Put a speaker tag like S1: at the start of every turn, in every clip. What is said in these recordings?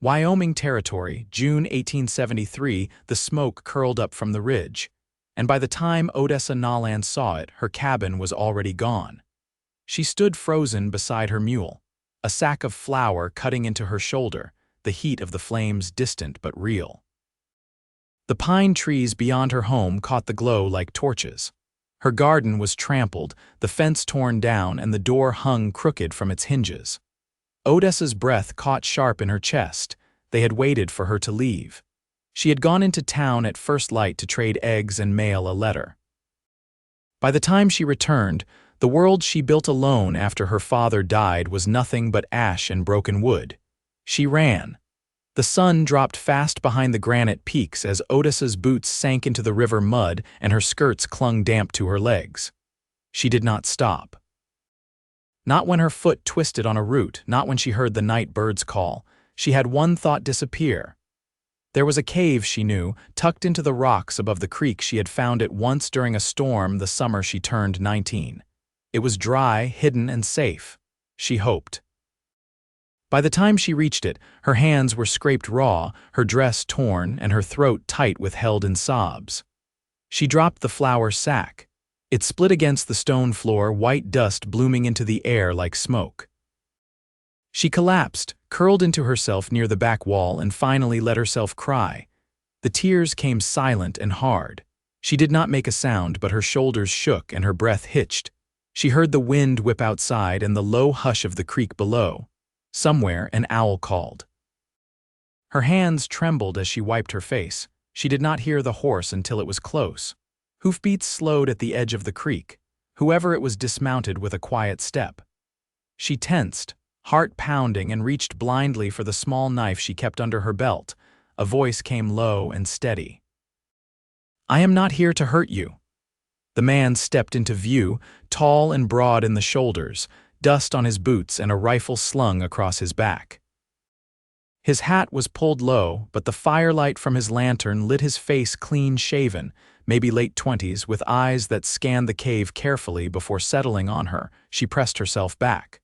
S1: Wyoming Territory, June 1873, the smoke curled up from the ridge, and by the time Odessa Nolan saw it, her cabin was already gone. She stood frozen beside her mule, a sack of flour cutting into her shoulder, the heat of the flames distant but real. The pine trees beyond her home caught the glow like torches. Her garden was trampled, the fence torn down, and the door hung crooked from its hinges. Odessa's breath caught sharp in her chest. They had waited for her to leave. She had gone into town at first light to trade eggs and mail a letter. By the time she returned, the world she built alone after her father died was nothing but ash and broken wood. She ran. The sun dropped fast behind the granite peaks as Odessa's boots sank into the river mud and her skirts clung damp to her legs. She did not stop. Not when her foot twisted on a root, not when she heard the night birds call. She had one thought disappear. There was a cave, she knew, tucked into the rocks above the creek. She had found it once during a storm the summer she turned 19. It was dry, hidden, and safe. She hoped. By the time she reached it, her hands were scraped raw, her dress torn, and her throat tight with held-in sobs. She dropped the flour sack. It split against the stone floor, white dust blooming into the air like smoke. She collapsed, curled into herself near the back wall, and finally let herself cry. The tears came silent and hard. She did not make a sound, but her shoulders shook and her breath hitched. She heard the wind whip outside and the low hush of the creek below. Somewhere an owl called. Her hands trembled as she wiped her face. She did not hear the horse until it was close. Hoofbeats slowed at the edge of the creek. Whoever it was dismounted with a quiet step. She tensed, heart pounding, and reached blindly for the small knife she kept under her belt. A voice came low and steady. "I am not here to hurt you." The man stepped into view, tall and broad in the shoulders, dust on his boots and a rifle slung across his back. His hat was pulled low, but the firelight from his lantern lit his face clean-shaven, maybe late 20s, with eyes that scanned the cave carefully before settling on her. She pressed herself back.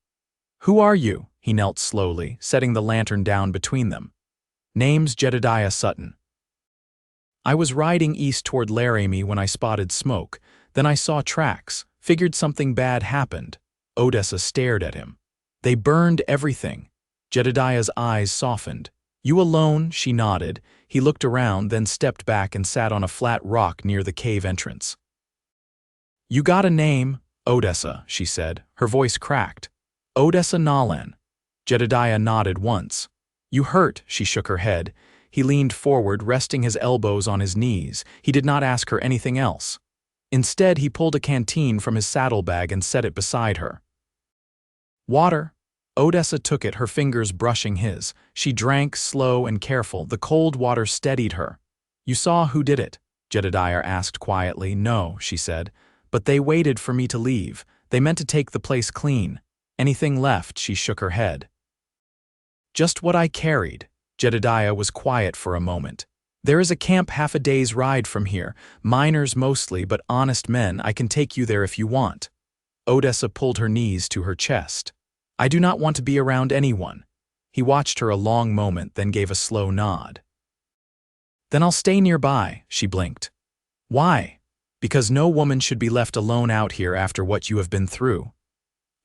S1: "Who are you?" He knelt slowly, setting the lantern down between them. "Name's Jedediah Sutton. I was riding east toward Laramie when I spotted smoke. Then I saw tracks, figured something bad happened." Odessa stared at him. "They burned everything." Jedediah's eyes softened. "You alone?" She nodded. He looked around, then stepped back and sat on a flat rock near the cave entrance. "You got a name?" "Odessa," she said. Her voice cracked. "Odessa Nolan." Jedediah nodded once. "You hurt?" She shook her head. He leaned forward, resting his elbows on his knees. He did not ask her anything else. Instead, he pulled a canteen from his saddlebag and set it beside her. "Water?" Odessa took it, her fingers brushing his. She drank, slow and careful. The cold water steadied her. "You saw who did it?" Jedediah asked quietly. "No," she said. "But they waited for me to leave. They meant to take the place clean. Anything left?" She shook her head. "Just what I carried." Jedediah was quiet for a moment. "There is a camp half a day's ride from here. Miners mostly, but honest men. I can take you there if you want." Odessa pulled her knees to her chest. "I do not want to be around anyone." He watched her a long moment, then gave a slow nod. "Then I'll stay nearby," she blinked. "Why?" "Because no woman should be left alone out here after what you have been through."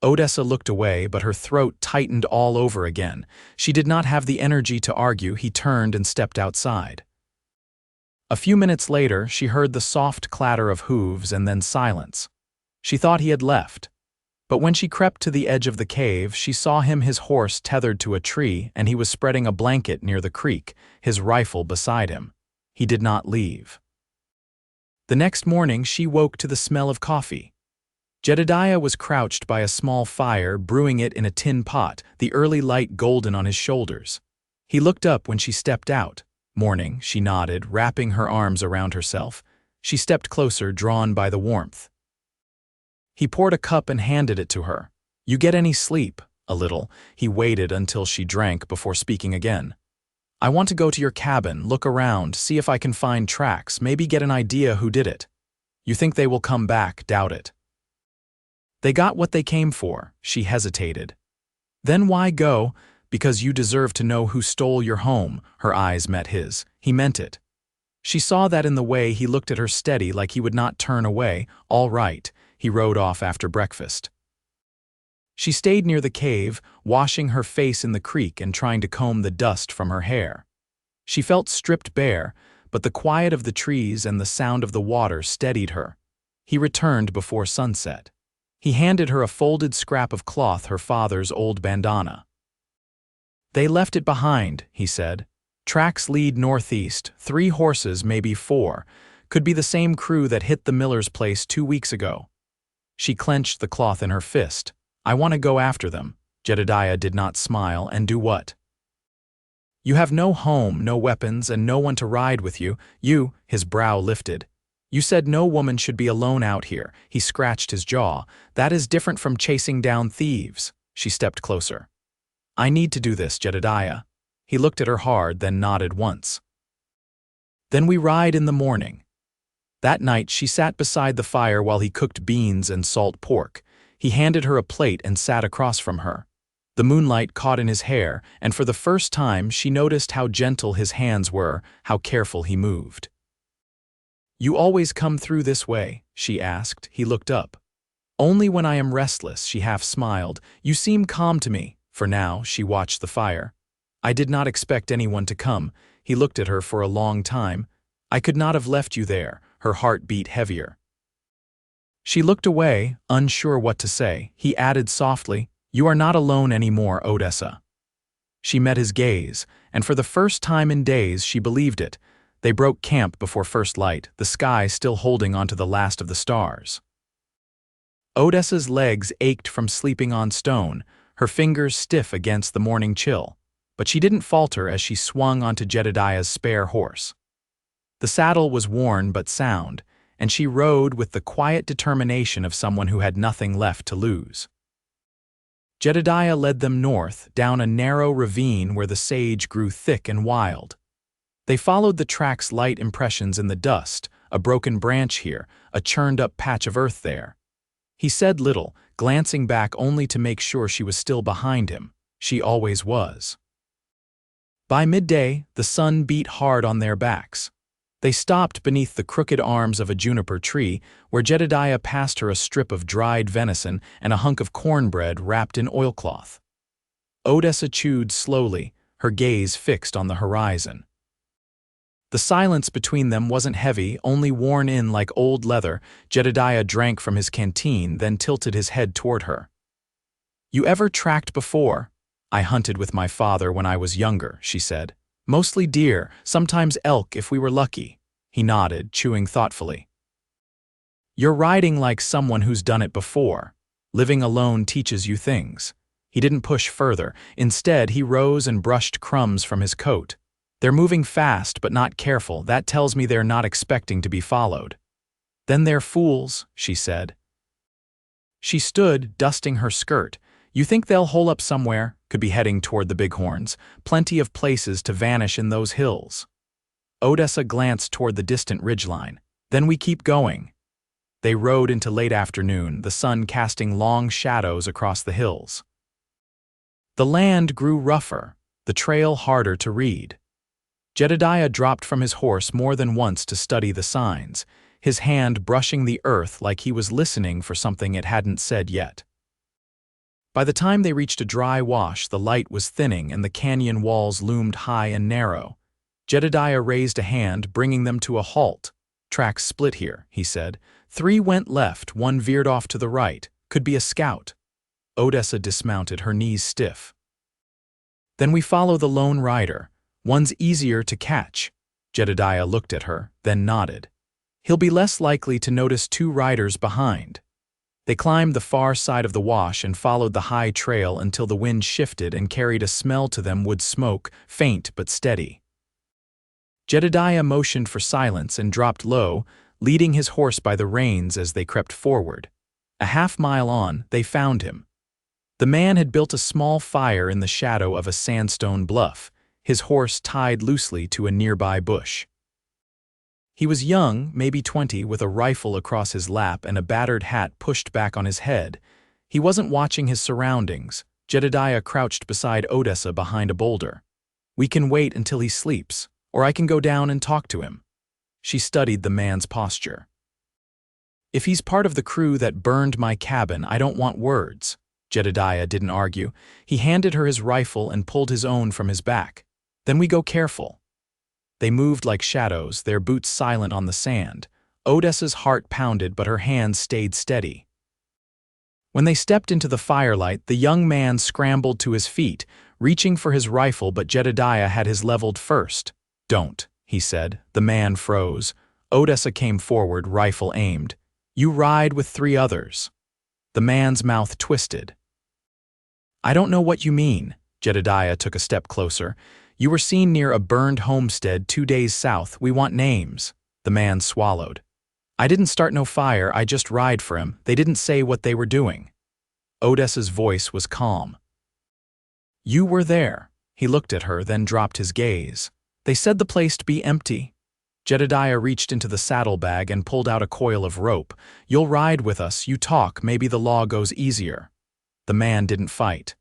S1: Odessa looked away, but her throat tightened all over again. She did not have the energy to argue. He turned and stepped outside. A few minutes later, she heard the soft clatter of hooves and then silence. She thought he had left. But when she crept to the edge of the cave, she saw him, his horse tethered to a tree, and he was spreading a blanket near the creek, his rifle beside him. He did not leave. The next morning, she woke to the smell of coffee. Jedidiah was crouched by a small fire, brewing it in a tin pot, the early light golden on his shoulders. He looked up when she stepped out. "Morning," she nodded, wrapping her arms around herself. She stepped closer, drawn by the warmth. He poured a cup and handed it to her. "You get any sleep?" "A little." He waited until she drank before speaking again. "I want to go to your cabin, look around, see if I can find tracks, maybe get an idea who did it." "You think they will come back?" "Doubt it." "They got what they came for." She hesitated. "Then why go?" Because you deserve to know who stole your home." Her eyes met his. He meant it. She saw that in the way he looked at her, steady, like he would not turn away. "All right." He rode off after breakfast. She stayed near the cave, washing her face in the creek and trying to comb the dust from her hair. She felt stripped bare, but the quiet of the trees and the sound of the water steadied her. He returned before sunset. He handed her a folded scrap of cloth, her father's old bandana. "They left it behind," he said. "Tracks lead northeast, 3 horses, maybe 4. Could be the same crew that hit the miller's place 2 weeks ago." She clenched the cloth in her fist. "I want to go after them." Jedidiah did not smile. "And do what?" "You have no home, no weapons, and no one to ride with you. His brow lifted. "You said no woman should be alone out here." He scratched his jaw. "That is different from chasing down thieves." She stepped closer. "I need to do this, Jedidiah." He looked at her hard, then nodded once. "Then we ride in the morning." That night she sat beside the fire while he cooked beans and salt pork. He handed her a plate and sat across from her. The moonlight caught in his hair, and for the first time she noticed how gentle his hands were, how careful he moved. "You always come through this way?" she asked. He looked up. "Only when I am restless," she half smiled. "You seem calm to me." For now, she watched the fire. "I did not expect anyone to come." He looked at her for a long time. "I could not have left you there." Her heart beat heavier. She looked away, unsure what to say. He added softly, "You are not alone anymore, Odessa." She met his gaze, and for the first time in days she believed it. They broke camp before first light, the sky still holding onto the last of the stars. Odessa's legs ached from sleeping on stone, her fingers stiff against the morning chill, but she didn't falter as she swung onto Jedediah's spare horse. The saddle was worn but sound, and she rode with the quiet determination of someone who had nothing left to lose. Jedidiah led them north, down a narrow ravine where the sage grew thick and wild. They followed the track's light impressions in the dust, a broken branch here, a churned-up patch of earth there. He said little, glancing back only to make sure she was still behind him. She always was. By midday, the sun beat hard on their backs. They stopped beneath the crooked arms of a juniper tree, where Jedidiah passed her a strip of dried venison and a hunk of cornbread wrapped in oilcloth. Odessa chewed slowly, her gaze fixed on the horizon. The silence between them wasn't heavy, only worn in like old leather. Jedidiah drank from his canteen, then tilted his head toward her. "You ever tracked before?" "I hunted with my father when I was younger," she said. "Mostly deer, sometimes elk if we were lucky." He nodded, chewing thoughtfully. "You're riding like someone who's done it before. Living alone teaches you things." He didn't push further. Instead, he rose and brushed crumbs from his coat. "They're moving fast but not careful. That tells me they're not expecting to be followed." "Then they're fools," she said. She stood, dusting her skirt. "You think they'll hole up somewhere?" Could be heading toward the bighorns. Plenty of places to vanish in those hills. Odessa glanced toward the distant ridgeline. "Then we keep going." They rode into late afternoon, the sun casting long shadows across the hills. The land grew rougher, the trail harder to read. Jedidiah dropped from his horse more than once to study the signs, his hand brushing the earth like he was listening for something it hadn't said yet. By the time they reached a dry wash, the light was thinning and the canyon walls loomed high and narrow. Jedidiah raised a hand, bringing them to a halt. "Tracks split here," he said. 3 went left, 1 veered off to the right. Could be a scout." Odessa dismounted, her knees stiff. "Then we follow the lone rider. One's easier to catch." Jedidiah looked at her, then nodded. "He'll be less likely to notice 2 riders behind." They climbed the far side of the wash and followed the high trail until the wind shifted and carried a smell to them, wood smoke, faint but steady. Jedidiah motioned for silence and dropped low, leading his horse by the reins as they crept forward. A half-mile on, they found him. The man had built a small fire in the shadow of a sandstone bluff, his horse tied loosely to a nearby bush. He was young, maybe 20, with a rifle across his lap and a battered hat pushed back on his head. He wasn't watching his surroundings, Jedidiah crouched beside Odessa behind a boulder. "We can wait until he sleeps, or I can go down and talk to him." She studied the man's posture. "If he's part of the crew that burned my cabin, I don't want words." Jedediah didn't argue. He handed her his rifle and pulled his own from his back. "Then we go careful." They moved like shadows, their boots silent on the sand. Odessa's heart pounded, but her hands stayed steady. When they stepped into the firelight, the young man scrambled to his feet, reaching for his rifle, but Jedediah had his leveled first. "Don't," he said. The man froze. Odessa came forward, rifle aimed. "You ride with 3 others." The man's mouth twisted. "I don't know what you mean." Jedediah took a step closer. "You were seen near a burned homestead 2 days south. We want names." The man swallowed. "I didn't start no fire, I just ride for him. They didn't say what they were doing." Odessa's voice was calm. "You were there." He looked at her, then dropped his gaze. "They said the place to be empty." Jedediah reached into the saddlebag and pulled out a coil of rope. "You'll ride with us, you talk, maybe the law goes easier." The man didn't fight.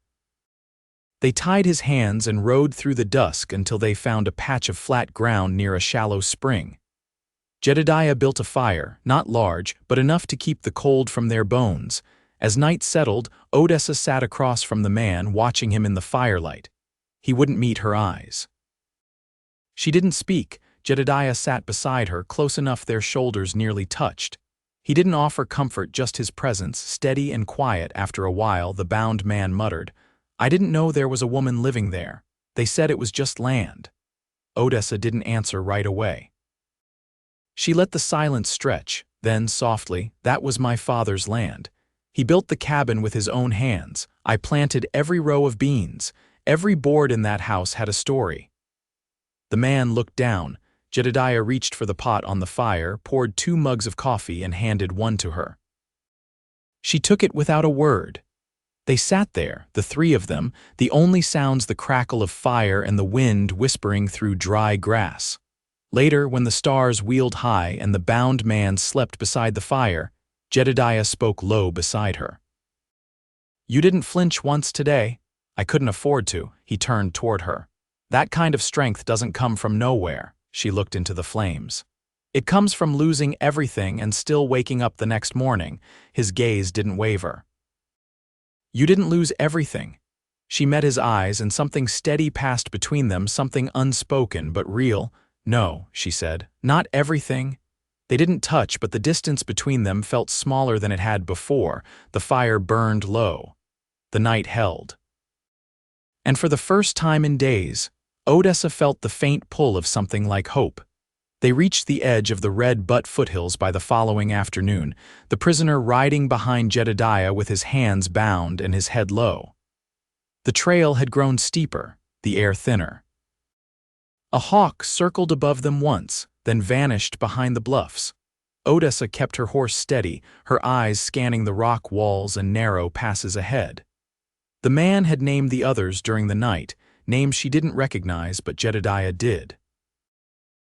S1: They tied his hands and rode through the dusk until they found a patch of flat ground near a shallow spring. Jedediah built a fire, not large, but enough to keep the cold from their bones. As night settled, Odessa sat across from the man, watching him in the firelight. He wouldn't meet her eyes. She didn't speak. Jedediah sat beside her, close enough their shoulders nearly touched. He didn't offer comfort, just his presence, steady and quiet. After a while, the bound man muttered, "I didn't know there was a woman living there. They said it was just land." Odessa didn't answer right away. She let the silence stretch, then softly, "That was my father's land. He built the cabin with his own hands. I planted every row of beans. Every board in that house had a story." The man looked down. Jedediah reached for the pot on the fire, poured 2 mugs of coffee, and handed one to her. She took it without a word. They sat there, the 3 of them, the only sounds the crackle of fire and the wind whispering through dry grass. Later, when the stars wheeled high and the bound man slept beside the fire, Jedediah spoke low beside her. "You didn't flinch once today." "I couldn't afford to." He turned toward her. "That kind of strength doesn't come from nowhere." She looked into the flames. "It comes from losing everything and still waking up the next morning." His gaze didn't waver. "You didn't lose everything." She met his eyes, and something steady passed between them, something unspoken but real. "No," she said, "not everything." They didn't touch, but the distance between them felt smaller than it had before. The fire burned low. The night held. And for the first time in days, Odessa felt the faint pull of something like hope. They reached the edge of the Red Butte foothills by the following afternoon, the prisoner riding behind Jedediah with his hands bound and his head low. The trail had grown steeper, the air thinner. A hawk circled above them once, then vanished behind the bluffs. Odessa kept her horse steady, her eyes scanning the rock walls and narrow passes ahead. The man had named the others during the night, names she didn't recognize, but Jedediah did.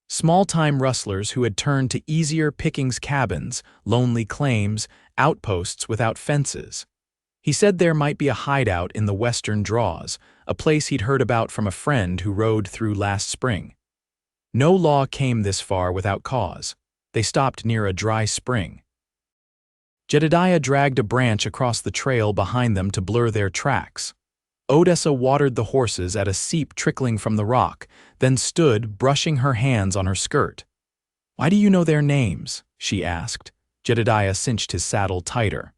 S1: Small-time rustlers who had turned to easier pickings, cabins, lonely claims, outposts without fences. He said there might be a hideout in the western draws, a place he'd heard about from a friend who rode through last spring. No law came this far without cause. They stopped near a dry spring. Jedediah dragged a branch across the trail behind them to blur their tracks. Odessa watered the horses at a seep trickling from the rock, then stood, brushing her hands on her skirt. "Why do you know their names?" she asked. Jedediah cinched his saddle tighter.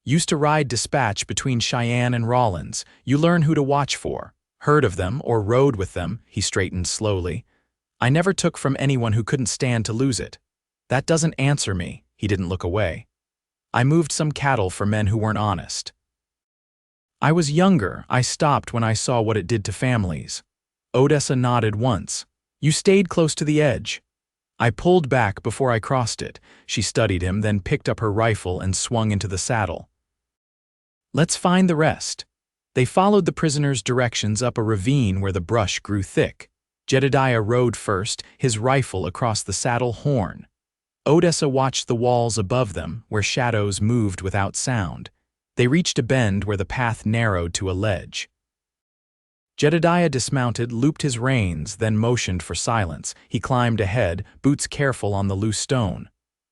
S1: "Used to ride dispatch between Cheyenne and Rawlins. You learn who to watch for. Heard of them or rode with them." He straightened slowly. "I never took from anyone who couldn't stand to lose it." "That doesn't answer me." He didn't look away. "I moved some cattle for men who weren't honest. I was younger. I stopped when I saw what it did to families." Odessa nodded once. "You stayed close to the edge." "I pulled back before I crossed it." She studied him, then picked up her rifle and swung into the saddle. "Let's find the rest." They followed the prisoner's directions up a ravine where the brush grew thick. Jedediah rode first, his rifle across the saddle horn. Odessa watched the walls above them, where shadows moved without sound. They reached a bend where the path narrowed to a ledge. Jedediah dismounted, looped his reins, then motioned for silence. He climbed ahead, boots careful on the loose stone.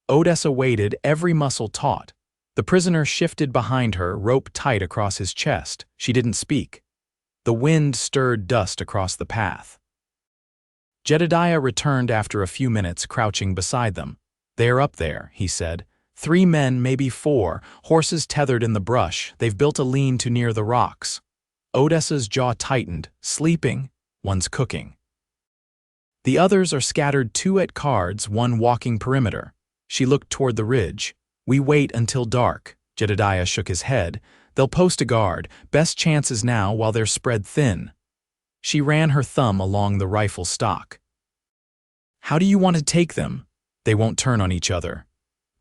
S1: Odessa waited, every muscle taut. The prisoner shifted behind her, rope tight across his chest. She didn't speak. The wind stirred dust across the path. Jedediah returned after a few minutes, crouching beside them. "They're up there," he said. "3 men, maybe 4, horses tethered in the brush. They've built a lean-to near the rocks." Odessa's jaw tightened. "Sleeping, one's cooking. The others are scattered, 2 at cards, 1 walking perimeter." She looked toward the ridge. "We wait until dark." Jedediah shook his head. "They'll post a guard. Best chances now while they're spread thin." She ran her thumb along the rifle stock. "How do you want to take them? They won't turn on each other.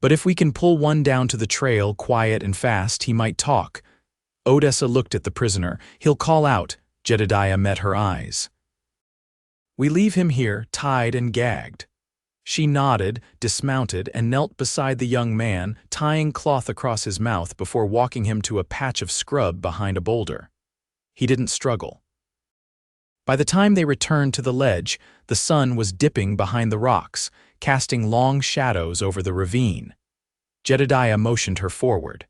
S1: But if we can pull one down to the trail, quiet and fast, he might talk." Odessa looked at the prisoner. "He'll call out." Jedediah met her eyes. "We leave him here, tied and gagged." She nodded, dismounted, and knelt beside the young man, tying cloth across his mouth before walking him to a patch of scrub behind a boulder. He didn't struggle. By the time they returned to the ledge, the sun was dipping behind the rocks, casting long shadows over the ravine. Jedediah motioned her forward.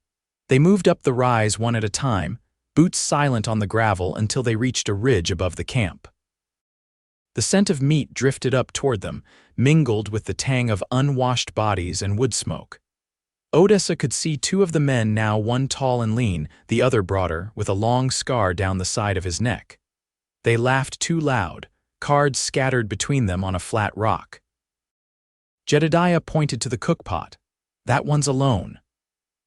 S1: They moved up the rise one at a time, boots silent on the gravel until they reached a ridge above the camp. The scent of meat drifted up toward them, mingled with the tang of unwashed bodies and wood smoke. Odessa could see 2 of the men now, one tall and lean, the other broader, with a long scar down the side of his neck. They laughed too loud, cards scattered between them on a flat rock. Jedediah pointed to the cookpot. "That one's alone."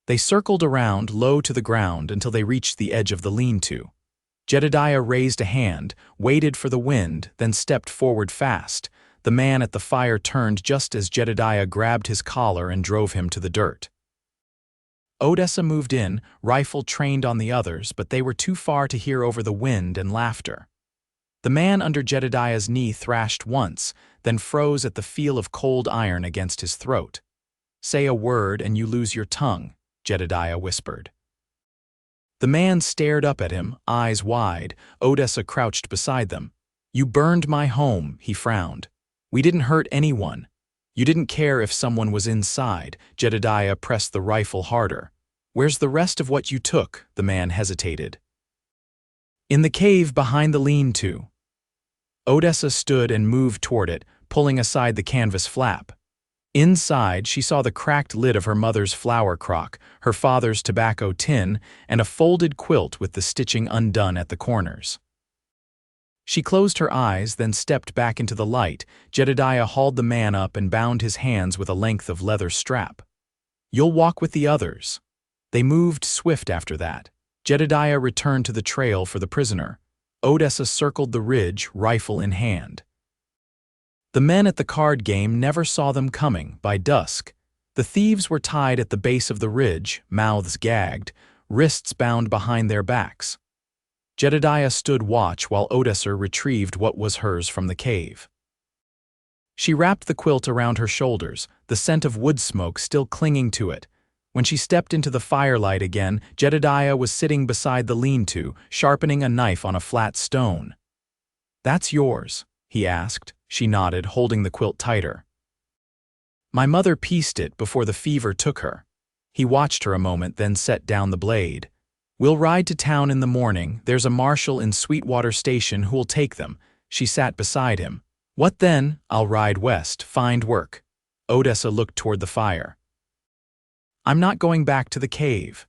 S1: They circled around, low to the ground, until they reached the edge of the lean-to. Jedediah raised a hand, waited for the wind, then stepped forward fast. The man at the fire turned just as Jedediah grabbed his collar and drove him to the dirt. Odessa moved in, rifle trained on the others, but they were too far to hear over the wind and laughter. The man under Jedediah's knee thrashed once, then froze at the feel of cold iron against his throat. "Say a word and you lose your tongue," Jedediah whispered. The man stared up at him, eyes wide. Odessa crouched beside them. "You burned my home," he frowned. "We didn't hurt anyone. You didn't care if someone was inside." Jedediah pressed the rifle harder. "Where's the rest of what you took?" The man hesitated. "In the cave behind the lean-to." Odessa stood and moved toward it, pulling aside the canvas flap. Inside, she saw the cracked lid of her mother's flour crock, her father's tobacco tin, and a folded quilt with the stitching undone at the corners. She closed her eyes, then stepped back into the light. Jedediah hauled the man up and bound his hands with a length of leather strap. "You'll walk with the others." They moved swift after that. Jedediah returned to the trail for the prisoner. Odessa circled the ridge, rifle in hand. The men at the card game never saw them coming. By dusk, the thieves were tied at the base of the ridge, mouths gagged, wrists bound behind their backs. Jedediah stood watch while Odessa retrieved what was hers from the cave. She wrapped the quilt around her shoulders, the scent of wood smoke still clinging to it. When she stepped into the firelight again, Jedediah was sitting beside the lean-to, sharpening a knife on a flat stone. "That's yours?" he asked. She nodded, holding the quilt tighter. "My mother pieced it before the fever took her." He watched her a moment, then set down the blade. "We'll ride to town in the morning. There's a marshal in Sweetwater Station who'll take them." She sat beside him. "What then?" "I'll ride west, find work." Odessa looked toward the fire. "I'm not going back to the cave."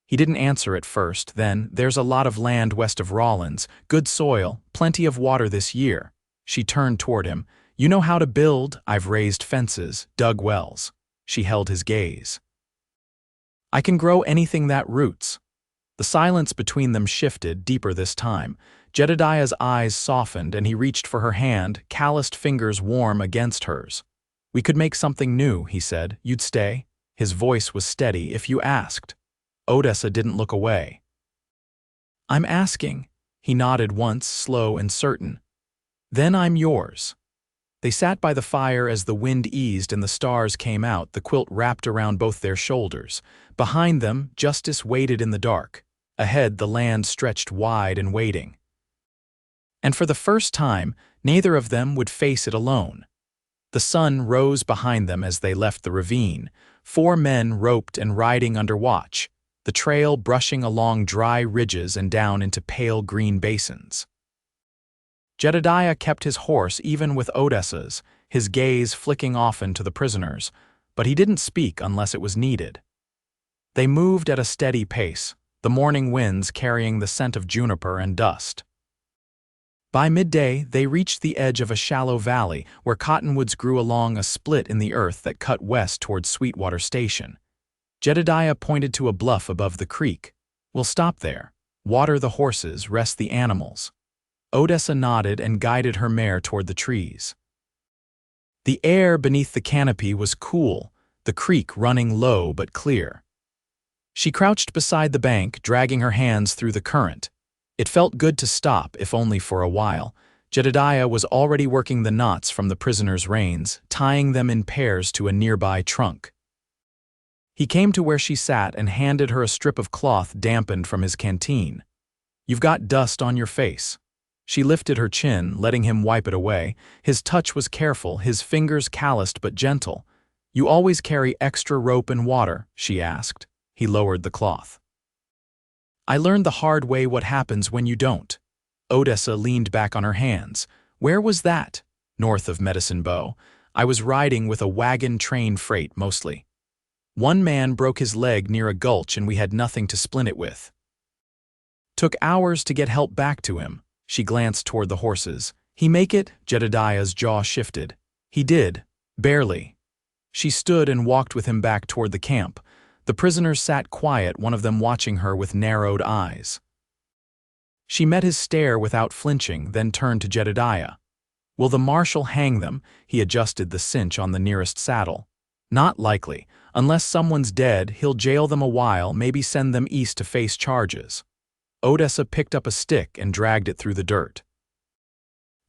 S1: He didn't answer at first. Then, "There's a lot of land west of Rawlins, good soil, plenty of water this year." She turned toward him. "You know how to build. I've raised fences, dug wells." She held his gaze. "I can grow anything that roots." The silence between them shifted, deeper this time. Jedediah's eyes softened and he reached for her hand, calloused fingers warm against hers. "We could make something new," he said. "You'd stay?" His voice was steady. "If you asked." Odessa didn't look away. "I'm asking." He nodded once, slow and certain. "Then I'm yours." They sat by the fire as the wind eased and the stars came out, the quilt wrapped around both their shoulders. Behind them, justice waited in the dark. Ahead, the land stretched wide and waiting. And for the first time, neither of them would face it alone. The sun rose behind them as they left the ravine, 4 men roped and riding under watch, the trail brushing along dry ridges and down into pale green basins. Jedidiah kept his horse even with Odessa's, his gaze flicking often to the prisoners, but he didn't speak unless it was needed. They moved at a steady pace, the morning winds carrying the scent of juniper and dust. By midday, they reached the edge of a shallow valley where cottonwoods grew along a split in the earth that cut west toward Sweetwater Station. Jedediah pointed to a bluff above the creek. "We'll stop there. Water the horses, rest the animals." Odessa nodded and guided her mare toward the trees. The air beneath the canopy was cool, the creek running low but clear. She crouched beside the bank, dragging her hands through the current. It felt good to stop, if only for a while. Jedidiah was already working the knots from the prisoner's reins, tying them in pairs to a nearby trunk. He came to where she sat and handed her a strip of cloth dampened from his canteen. "You've got dust on your face." She lifted her chin, letting him wipe it away. His touch was careful, his fingers calloused but gentle. "You always carry extra rope and water?" she asked. He lowered the cloth. "I learned the hard way what happens when you don't." Odessa leaned back on her hands. "Where was that?" "North of Medicine Bow. I was riding with a wagon train freight mostly. One man broke his leg near a gulch and we had nothing to splint it with. Took hours to get help back to him." She glanced toward the horses. "He make it?" Jedediah's jaw shifted. "He did. Barely." She stood and walked with him back toward the camp. The prisoners sat quiet, one of them watching her with narrowed eyes. She met his stare without flinching, then turned to Jedidiah. "Will the marshal hang them?" He adjusted the cinch on the nearest saddle. "Not likely. Unless someone's dead, he'll jail them a while, maybe send them east to face charges." Odessa picked up a stick and dragged it through the dirt.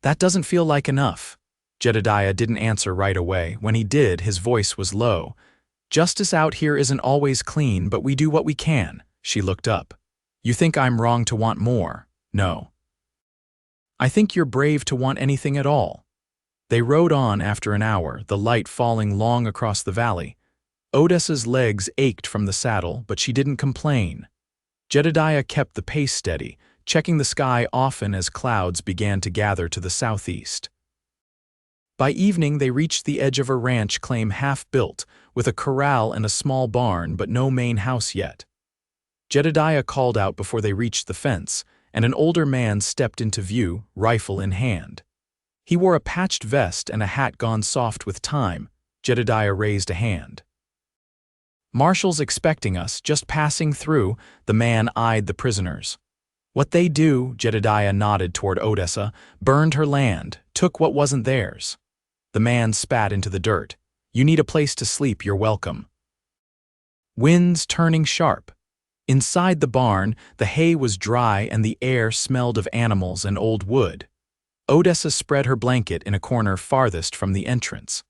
S1: "That doesn't feel like enough." Jedidiah didn't answer right away. When he did, his voice was low. "Justice out here isn't always clean, but we do what we can." She looked up. "You think I'm wrong to want more?" "No. I think you're brave to want anything at all." They rode on after an hour, the light falling long across the valley. Odessa's legs ached from the saddle, but she didn't complain. Jedidiah kept the pace steady, checking the sky often as clouds began to gather to the southeast. By evening, they reached the edge of a ranch claim half-built, with a corral and a small barn, but no main house yet. Jedidiah called out before they reached the fence, and an older man stepped into view, rifle in hand. He wore a patched vest and a hat gone soft with time. Jedidiah raised a hand. "Marshal's expecting us, just passing through." The man eyed the prisoners. "What they do," Jedidiah nodded toward Odessa, "burned her land, took what wasn't theirs." The man spat into the dirt. "You need a place to sleep, you're welcome." Winds turning sharp. Inside the barn, the hay was dry and the air smelled of animals and old wood. Odessa spread her blanket in a corner farthest from the entrance.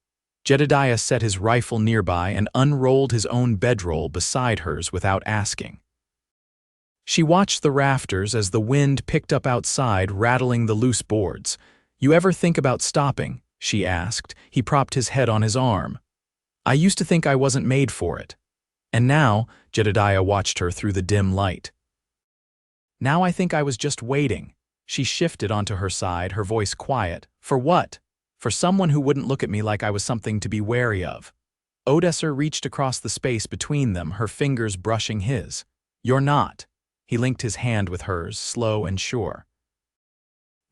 S1: Jedidiah set his rifle nearby and unrolled his own bedroll beside hers without asking. She watched the rafters as the wind picked up outside, rattling the loose boards. "You ever think about stopping?" she asked. He propped his head on his arm. "I used to think I wasn't made for it. And now," Jedidiah watched her through the dim light. "Now I think I was just waiting." She shifted onto her side, her voice quiet. "For what?" "For someone who wouldn't look at me like I was something to be wary of." Odessa reached across the space between them, her fingers brushing his. "You're not." He linked his hand with hers, slow and sure.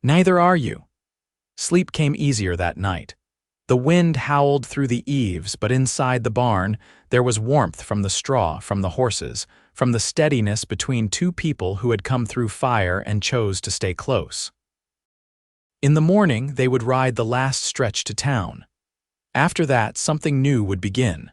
S1: "Neither are you." Sleep came easier that night. The wind howled through the eaves, but inside the barn, there was warmth from the straw, from the horses, from the steadiness between two people who had come through fire and chose to stay close. In the morning, they would ride the last stretch to town. After that, something new would begin.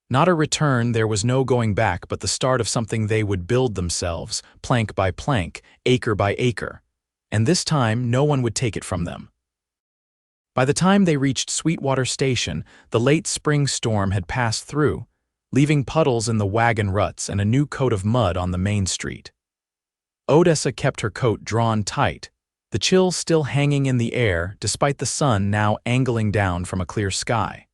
S1: Not a return, there was no going back, but the start of something they would build themselves, plank by plank, acre by acre. And this time, no one would take it from them. By the time they reached Sweetwater Station, the late spring storm had passed through, leaving puddles in the wagon ruts and a new coat of mud on the main street. Odessa kept her coat drawn tight, the chill still hanging in the air despite the sun now angling down from a clear sky.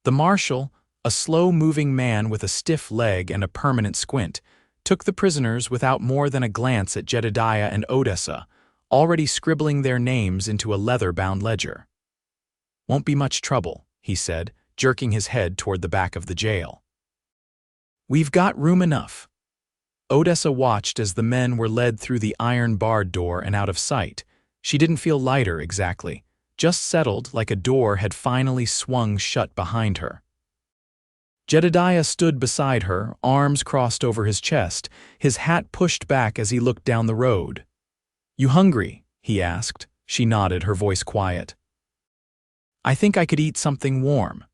S1: The marshal, a slow-moving man with a stiff leg and a permanent squint, took the prisoners without more than a glance at Jedidiah and Odessa, already scribbling their names into a leather-bound ledger. "Won't be much trouble," he said, jerking his head toward the back of the jail. "We've got room enough." Odessa watched as the men were led through the iron-barred door and out of sight. She didn't feel lighter exactly, just settled like a door had finally swung shut behind her. Jedediah stood beside her, arms crossed over his chest, his hat pushed back as he looked down the road. "You hungry?" he asked. She nodded, her voice quiet. "I think I could eat something warm."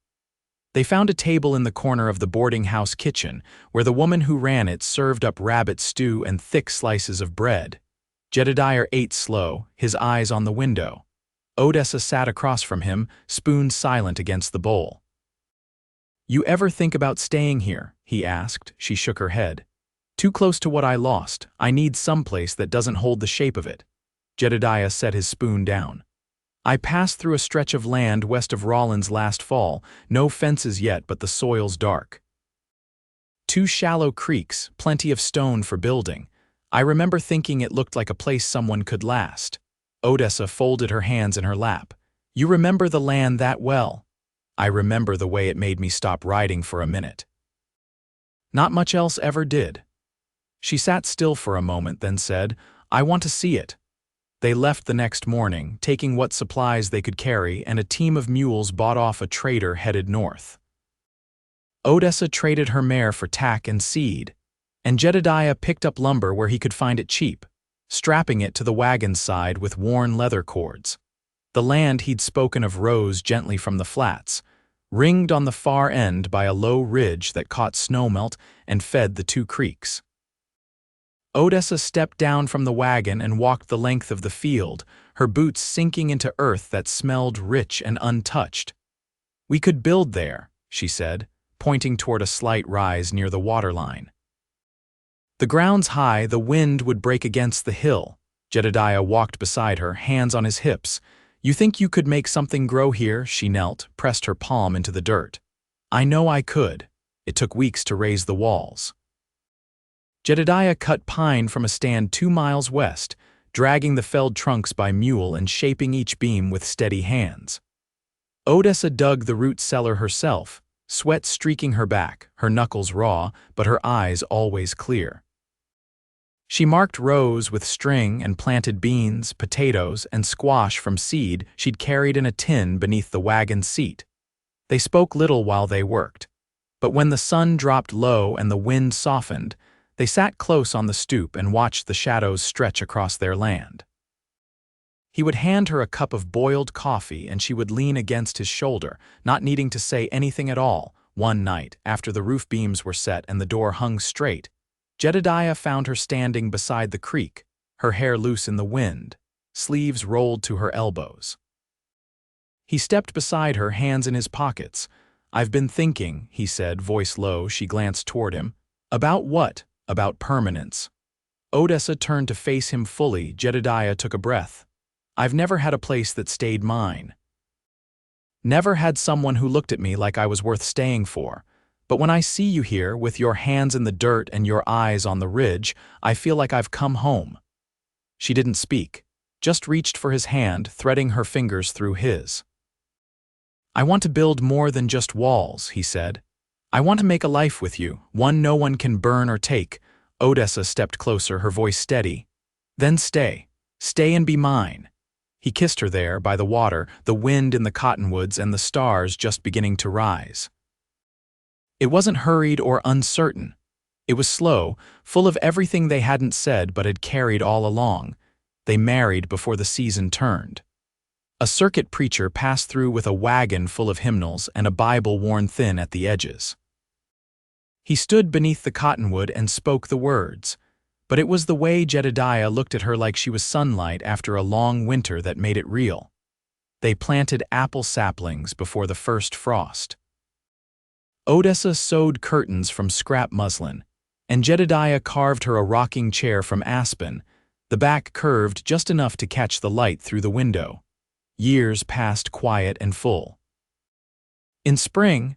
S1: They found a table in the corner of the boarding house kitchen, where the woman who ran it served up rabbit stew and thick slices of bread. Jedediah ate slow, his eyes on the window. Odessa sat across from him, spoon silent against the bowl. "You ever think about staying here?" he asked. She shook her head. "Too close to what I lost. I need someplace that doesn't hold the shape of it." Jedediah set his spoon down. "I passed through a stretch of land west of Rawlins last fall, no fences yet but the soil's dark. 2 shallow creeks, plenty of stone for building. I remember thinking it looked like a place someone could last." Odessa folded her hands in her lap. "You remember the land that well?" "I remember the way it made me stop riding for a minute." "Not much else ever did." She sat still for a moment, then said, "I want to see it." They left the next morning, taking what supplies they could carry, and a team of mules bought off a trader headed north. Odessa traded her mare for tack and seed, and Jedediah picked up lumber where he could find it cheap, strapping it to the wagon's side with worn leather cords. The land he'd spoken of rose gently from the flats, ringed on the far end by a low ridge that caught snowmelt and fed the 2 creeks. Odessa stepped down from the wagon and walked the length of the field, her boots sinking into earth that smelled rich and untouched. "We could build there," she said, pointing toward a slight rise near the waterline. "The ground's high, the wind would break against the hill." Jedediah walked beside her, hands on his hips. "You think you could make something grow here?" She knelt, pressed her palm into the dirt. "I know I could. It took weeks to raise the walls." Jedediah cut pine from a stand 2 miles west, dragging the felled trunks by mule and shaping each beam with steady hands. Odessa dug the root cellar herself, sweat streaking her back, her knuckles raw, but her eyes always clear. She marked rows with string and planted beans, potatoes, and squash from seed she'd carried in a tin beneath the wagon seat. They spoke little while they worked, but when the sun dropped low and the wind softened, they sat close on the stoop and watched the shadows stretch across their land. He would hand her a cup of boiled coffee and she would lean against his shoulder, not needing to say anything at all. One night, after the roof beams were set and the door hung straight, Jedediah found her standing beside the creek, her hair loose in the wind, sleeves rolled to her elbows. He stepped beside her, hands in his pockets. "I've been thinking," he said, voice low. She glanced toward him. "About what?" "About permanence." Odessa turned to face him fully. Jedediah took a breath. "I've never had a place that stayed mine. Never had someone who looked at me like I was worth staying for. But when I see you here, with your hands in the dirt and your eyes on the ridge, I feel like I've come home." She didn't speak, just reached for his hand, threading her fingers through his. "I want to build more than just walls," he said. "I want to make a life with you, one no one can burn or take." Odessa stepped closer, her voice steady. "Then stay. Stay and be mine." He kissed her there, by the water, the wind in the cottonwoods and the stars just beginning to rise. It wasn't hurried or uncertain. It was slow, full of everything they hadn't said but had carried all along. They married before the season turned. A circuit preacher passed through with a wagon full of hymnals and a Bible worn thin at the edges. He stood beneath the cottonwood and spoke the words, but it was the way Jedediah looked at her, like she was sunlight after a long winter, that made it real. They planted apple saplings before the first frost. Odessa sewed curtains from scrap muslin, and Jedidiah carved her a rocking chair from aspen, the back curved just enough to catch the light through the window. Years passed quiet and full. In spring,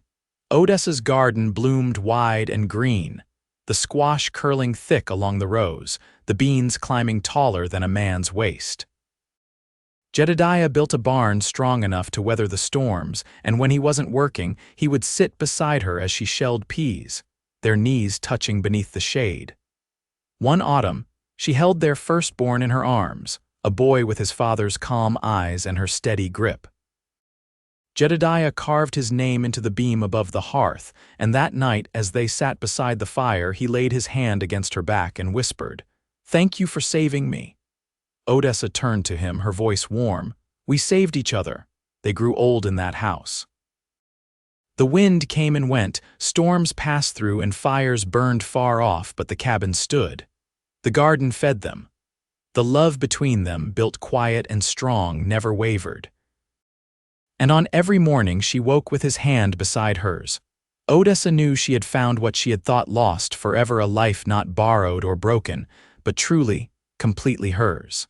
S1: Odessa's garden bloomed wide and green, the squash curling thick along the rows, the beans climbing taller than a man's waist. Jedediah built a barn strong enough to weather the storms, and when he wasn't working, he would sit beside her as she shelled peas, their knees touching beneath the shade. One autumn, she held their firstborn in her arms, a boy with his father's calm eyes and her steady grip. Jedediah carved his name into the beam above the hearth, and that night, as they sat beside the fire, he laid his hand against her back and whispered, "Thank you for saving me." Odessa turned to him, her voice warm. "We saved each other." They grew old in that house. The wind came and went, storms passed through and fires burned far off, but the cabin stood. The garden fed them. The love between them, built quiet and strong, never wavered. And on every morning she woke with his hand beside hers. Odessa knew she had found what she had thought lost, forever, a life not borrowed or broken, but truly, completely hers.